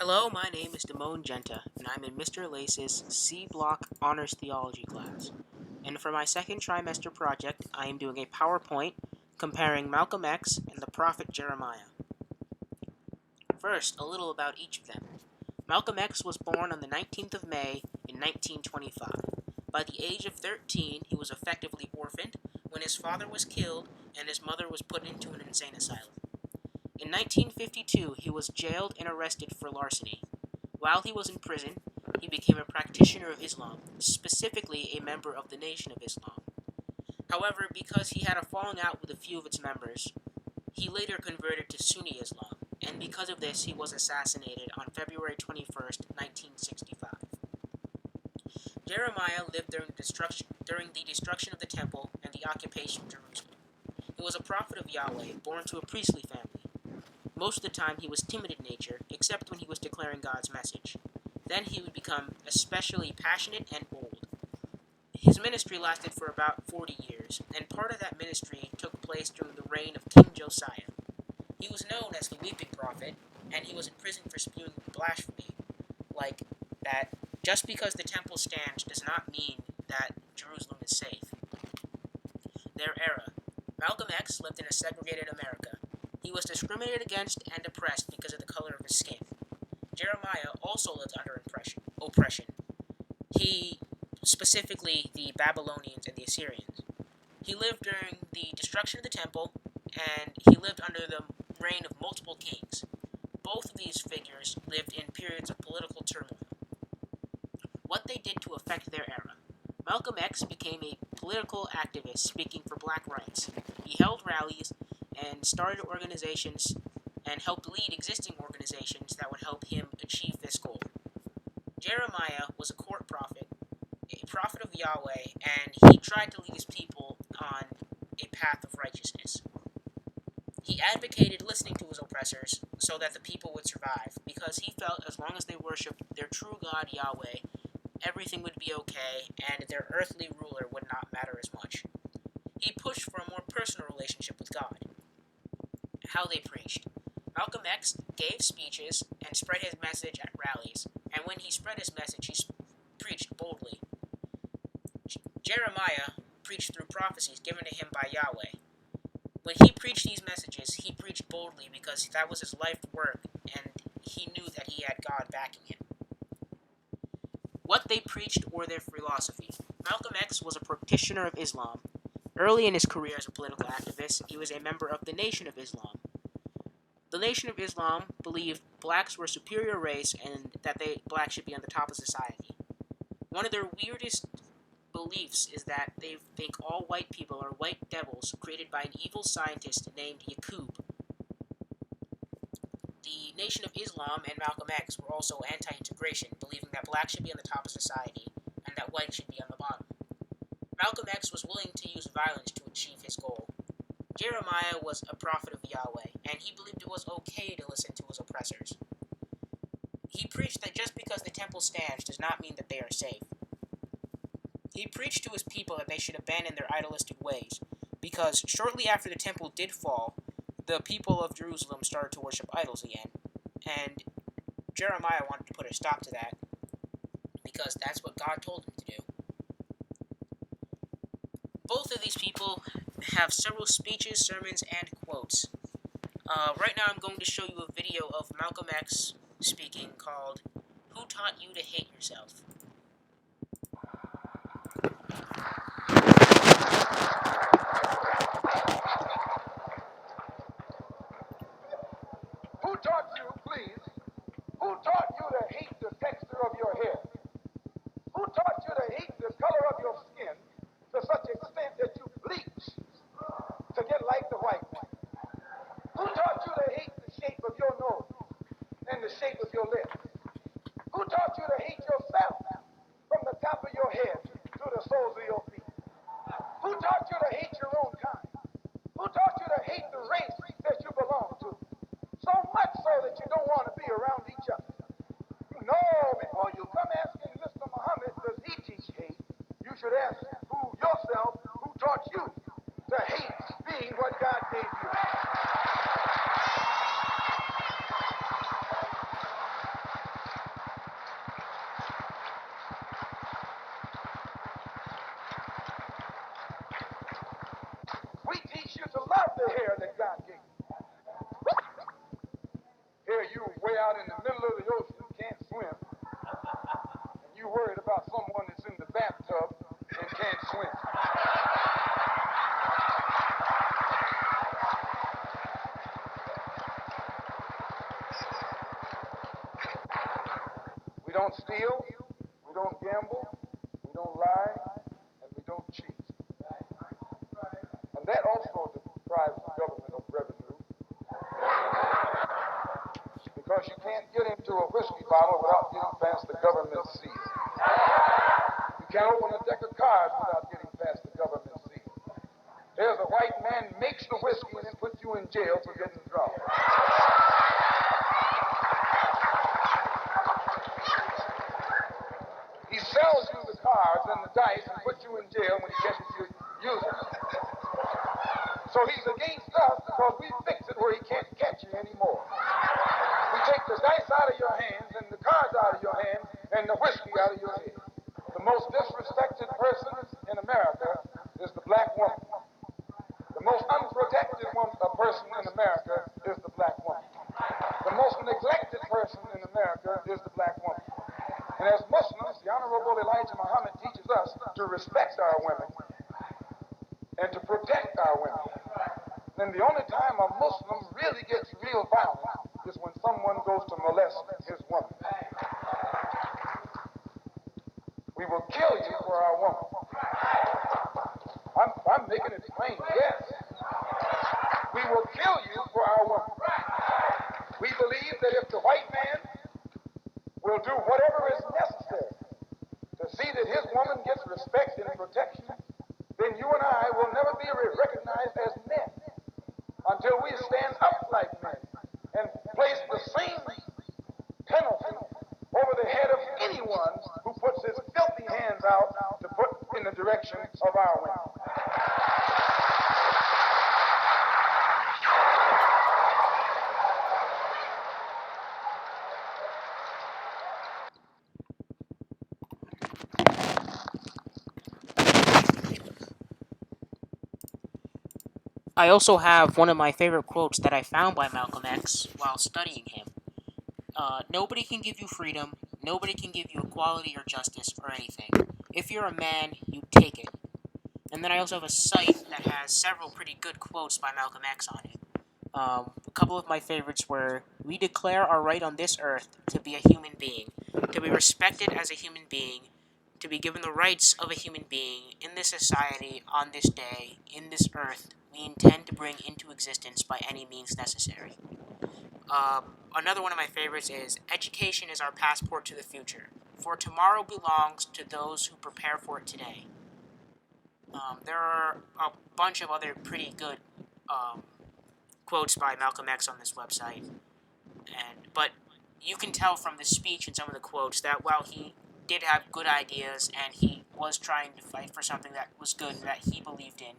Hello, my name is Damone Genta, and I'm in Mr. Lace's C Block Honors Theology class. And for my second trimester project, I am doing a PowerPoint comparing Malcolm X and the prophet Jeremiah. First, a little about each of them. Malcolm X was born on the 19th of May in 1925. By the age of 13, he was effectively orphaned when his father was killed and his mother was put into an insane asylum. In 1952, he was jailed and arrested for larceny. While he was in prison, he became a practitioner of Islam, specifically a member of the Nation of Islam. However, because he had a falling out with a few of its members, he later converted to Sunni Islam, and because of this, he was assassinated on February 21st, 1965. Jeremiah lived during the destruction of the temple and the occupation of Jerusalem. He was a prophet of Yahweh, born to a priestly family. Most of the time he was timid in nature, except when he was declaring God's message. Then he would become especially passionate and bold. His ministry lasted for about 40 years, and part of that ministry took place during the reign of King Josiah. He was known as the Weeping Prophet, and he was in prison for spewing blasphemy, like that just because the temple stands does not mean that Jerusalem is safe. Their era. Malcolm X lived in a segregated America. He was discriminated against and oppressed because of the color of his skin. Jeremiah also lived under oppression. He, specifically the Babylonians and the Assyrians. He lived during the destruction of the temple, and he lived under the reign of multiple kings. Both of these figures lived in periods of political turmoil. What they did to affect their era. Malcolm X became a political activist speaking for black rights. He held rallies and started organizations and helped lead existing organizations that would help him achieve this goal. Jeremiah was a court prophet, a prophet of Yahweh, and he tried to lead his people on a path of righteousness. He advocated listening to his oppressors so that the people would survive, because he felt as long as they worshiped their true God Yahweh, everything would be okay, and their earthly ruler would not matter as much. He pushed for a more personal relationship with God. How they preached. Malcolm X gave speeches and spread his message at rallies, and when he spread his message, he preached boldly. Jeremiah preached through prophecies given to him by Yahweh. When he preached these messages, he preached boldly because that was his life work, and he knew that he had God backing him. What they preached or their philosophy. Malcolm X was a practitioner of Islam. Early in his career as a political activist, he was a member of the Nation of Islam. The Nation of Islam believed blacks were a superior race and that blacks should be on the top of society. One of their weirdest beliefs is that they think all white people are white devils created by an evil scientist named Yaqub. The Nation of Islam and Malcolm X were also anti-integration, believing that blacks should be on the top of society and that whites should be on the bottom. Malcolm X was willing to use violence to achieve his goal. Jeremiah was a prophet of Yahweh, and he believed it was okay to listen to his oppressors. He preached that just because the temple stands does not mean that they are safe. He preached to his people that they should abandon their idolistic ways, because shortly after the temple did fall, the people of Jerusalem started to worship idols again, and Jeremiah wanted to put a stop to that, because that's what God told him to do. Both of these people have several speeches, sermons, and quotes. Right now I'm going to show you a video of Malcolm X speaking called, "Who Taught You to Hate Yourself?" Who taught you, please? Who taught you to hate the texture of your hair? Who taught you to hate the color of your skin to such extent that you bleach to get like the white man? Who taught you to hate the shape of your nose and the shape of your lips? Who taught you to hate yourself from the top of your head to the soles of your feet? Who taught you to hate your own kind? Who taught you to hate the race that you belong to? So much so that you don't want to be around each other. No, before you come asking Mr. Muhammad, does he teach hate? You should ask yourself, of the hair that God gave you. Here you way out in the middle of the ocean, can't swim, and you worried about someone that's in the bathtub and can't swim. We don't steal, we don't gamble, we don't lie, and we don't cheat. And that also deprives the government of revenue, because you can't get into a whiskey bottle without getting past the government seal. You can't open a deck of cards without getting past the government seal. There's a white man makes the whiskey and then puts you in jail for getting drunk. He sells you the cards and the dice and puts you in jail when he catches you using them. So he's against us because we fix it where he can't catch you anymore. We take the dice out of your hands and the cards out of your hands and the whiskey out of your head. The most disrespected person in America is the black woman. The most unprotected person in America is the black woman. The most neglected person in America is the black woman. And as Muslims, the Honorable Elijah Muhammad teaches us to respect our women and to protect our women. And the only time a Muslim really gets real violent is when someone goes to molest his woman. We will kill you for our woman. I'm making it plain, yes. We will kill you for our woman. We believe that if the white man will do whatever is necessary to see that his woman gets respect and protection, then you and I will never be recognized as men until we stand up like men and place the same penalty over the head of anyone who puts his filthy hands out to put in the direction of our women. I also have one of my favorite quotes that I found by Malcolm X while studying him. Nobody can give you freedom, nobody can give you equality or justice or anything. If you're a man, you take it. And then I also have a site that has several pretty good quotes by Malcolm X on it. A couple of my favorites were, "We declare our right on this earth to be a human being, to be respected as a human being, to be given the rights of a human being in this society, on this day, in this earth, we intend to bring into existence by any means necessary." Another one of my favorites is, "Education is our passport to the future, for tomorrow belongs to those who prepare for it today." There are a bunch of other pretty good quotes by Malcolm X on this website, but you can tell from the speech and some of the quotes that while he did have good ideas and he was trying to fight for something that was good and that he believed in,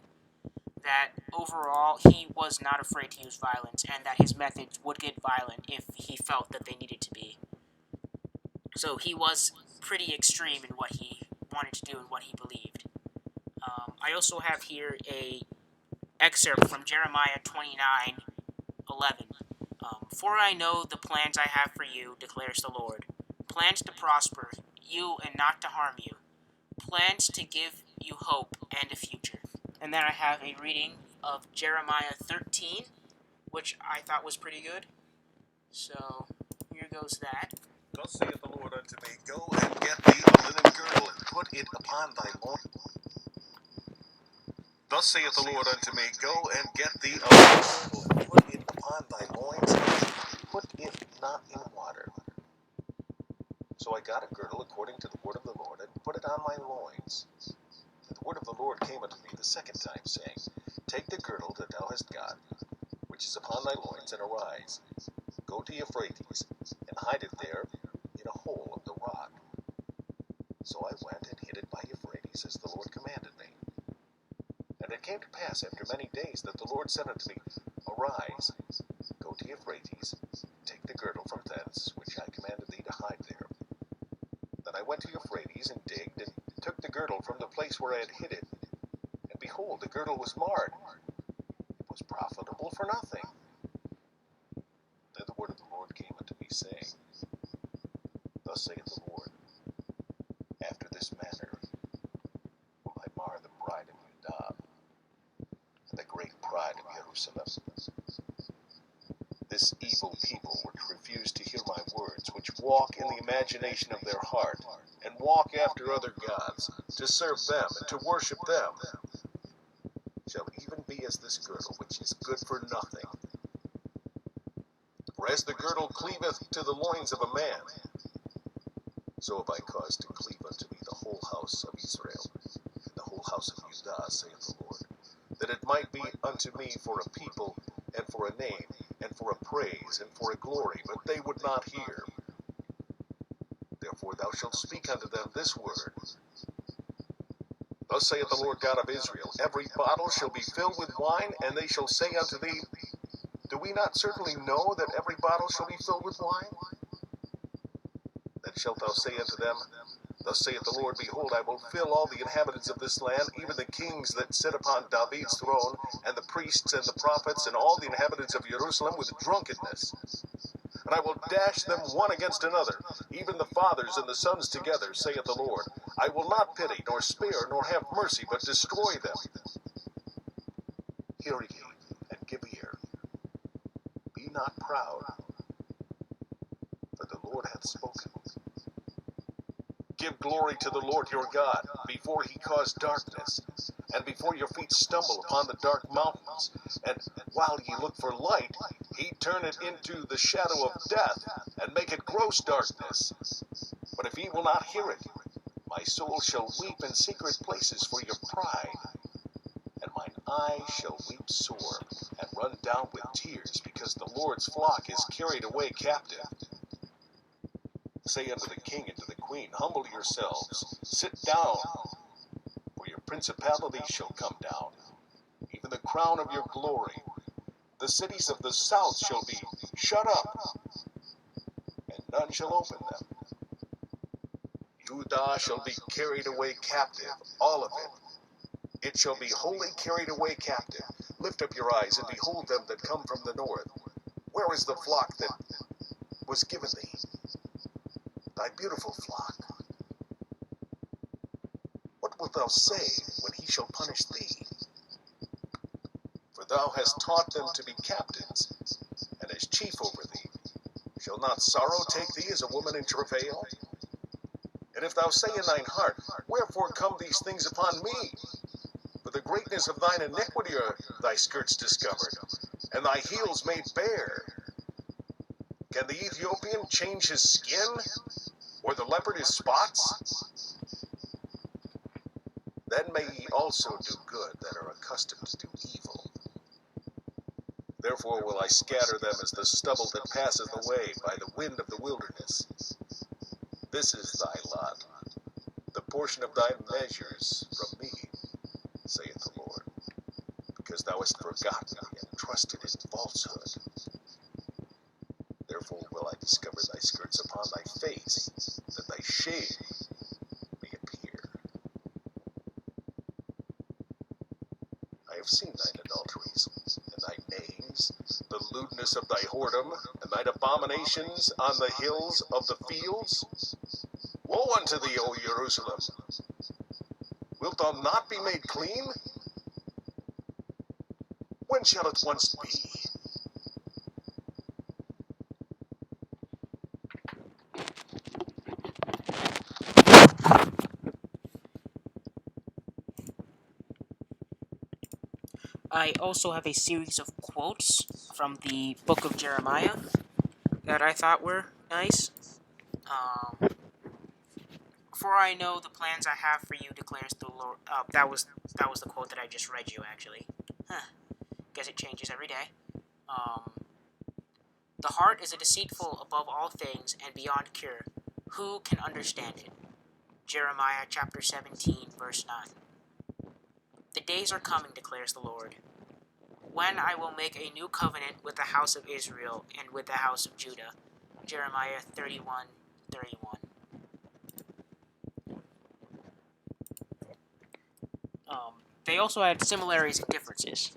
that overall he was not afraid to use violence and that his methods would get violent if he felt that they needed to be. So he was pretty extreme in what he wanted to do and what he believed. I also have here a excerpt from Jeremiah 29:11. "For I know the plans I have for you, declares the Lord, plans to prosper you and not to harm you, plans to give you hope and a future." And then I have a reading of Jeremiah 13, which I thought was pretty good. So here goes that. "Thus saith the Lord unto me, Go and get thee a linen girdle, and put it upon thy loins. Thus saith the Lord unto me, Go and get thee a linen girdle, and put it upon thy loins, and put it not in water. So I got a girdle according to the word of the Lord, and put it on my loins. And the word of the Lord came unto me the second time, saying, Take the girdle that thou hast got, which is upon thy loins, and arise. Go to Euphrates, and hide it there in a hole of the rock. So I went and hid it by Euphrates, as the Lord commanded me. And it came to pass after many days that the Lord said unto me, Arise, go to Euphrates, take the girdle from thence, which I commanded thee to hide there. Then I went to Euphrates, and digged, and took the girdle from the place where I had hid it. And behold, the girdle was marred. It was profitable. for nothing. Then the word of the Lord came unto me, saying, Thus saith the Lord, After this manner will I mar the pride of Judah, and the great pride of Jerusalem. This evil people which refuse to hear my words, which walk in the imagination of their heart, and walk after other gods, to serve them and to worship them, shall even be as this girdle, which is good for nothing. For as the girdle cleaveth to the loins of a man, so have I caused to cleave unto me the whole house of Israel, and the whole house of Judah, saith the Lord, that it might be unto me for a people, and for a name, and for a praise, and for a glory, but they would not hear. Therefore thou shalt speak unto them this word. Thus saith the Lord God of Israel, Every bottle shall be filled with wine, and they shall say unto thee, Do we not certainly know that every bottle shall be filled with wine? Then shalt thou say unto them, Thus saith the Lord, Behold, I will fill all the inhabitants of this land, even the kings that sit upon David's throne, and the priests and the prophets, and all the inhabitants of Jerusalem with drunkenness. And I will dash them one against another, even the fathers and the sons together, saith the Lord. I will not pity, nor spare, nor have mercy, but destroy them. Hear ye, and give ear. Be not proud, for the Lord hath spoken. Give glory to the Lord your God, before he cause darkness, and before your feet stumble upon the dark mountains. And while ye look for light, he turn it into the shadow of death, and make it gross darkness. But if ye will not hear it, my soul shall weep in secret places for your pride, and mine eye shall weep sore, and run down with tears, because the Lord's flock is carried away captive. Say unto the king and to the queen, Humble yourselves, sit down, for your principality shall come down, even the crown of your glory. The cities of the south shall be shut up, and none shall open them. Judah shall be carried away captive, all of it. It shall be wholly carried away captive. Lift up your eyes and behold them that come from the north. Where is the flock that was given thee? Thy beautiful flock. What wilt thou say when he shall punish thee? For thou hast taught them to be captains, and as chief over thee. Shall not sorrow take thee as a woman in travail? And if thou say in thine heart, Wherefore come these things upon me? For the greatness of thine iniquity are thy skirts discovered, and thy heels made bare. Can the Ethiopian change his skin, or the leopard his spots? Then may ye also do good that are accustomed to do evil. Therefore will I scatter them as the stubble that passeth away by the wind of the wilderness. This is thy lot, the portion of thy measures from me, saith the Lord, because thou hast forgotten me and trusted in falsehood. Therefore will I discover thy skirts upon thy face, that thy shame may appear. I have seen thine adulteries, and thy names, the lewdness of thy whoredom, and thine abominations on the hills of the fields. Woe unto thee, O Jerusalem! Wilt thou not be made clean? When shall it once be? I also have a series of quotes from the book of Jeremiah that I thought were nice. Um, For I know the plans I have for you, declares the Lord. That was the quote that I just read you, actually. Guess it changes every day. The heart is a deceitful above all things and beyond cure. Who can understand it? Jeremiah chapter 17, verse 9. The days are coming, declares the Lord, when I will make a new covenant with the house of Israel and with the house of Judah. Jeremiah 31:31. They also had similarities and differences.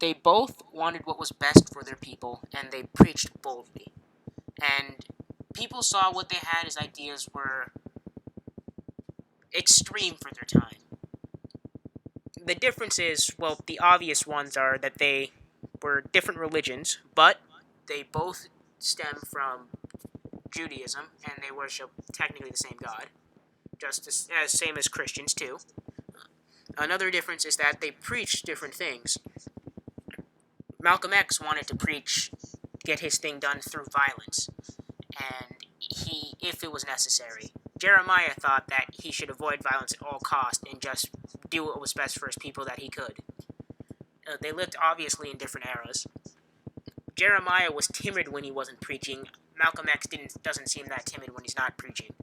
They both wanted what was best for their people, and they preached boldly. And people saw what they had as ideas were extreme for their time. The difference is, well, the obvious ones are that they were different religions, but they both stem from Judaism, and they worship technically the same God, just as same as Christians too. Another difference is that they preach different things. Malcolm X wanted to get his thing done through violence, and if it was necessary. Jeremiah thought that he should avoid violence at all costs and just do what was best for his people that he could. They lived obviously in different eras. Jeremiah was timid when he wasn't preaching. Malcolm X doesn't seem that timid when he's not preaching.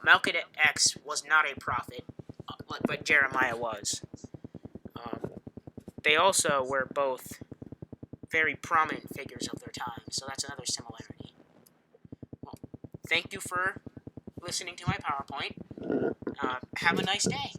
Malcolm X was not a prophet, but Jeremiah was. They also were both very prominent figures of their time, so that's another similarity. Well, thank you for listening to my PowerPoint. Have a nice day.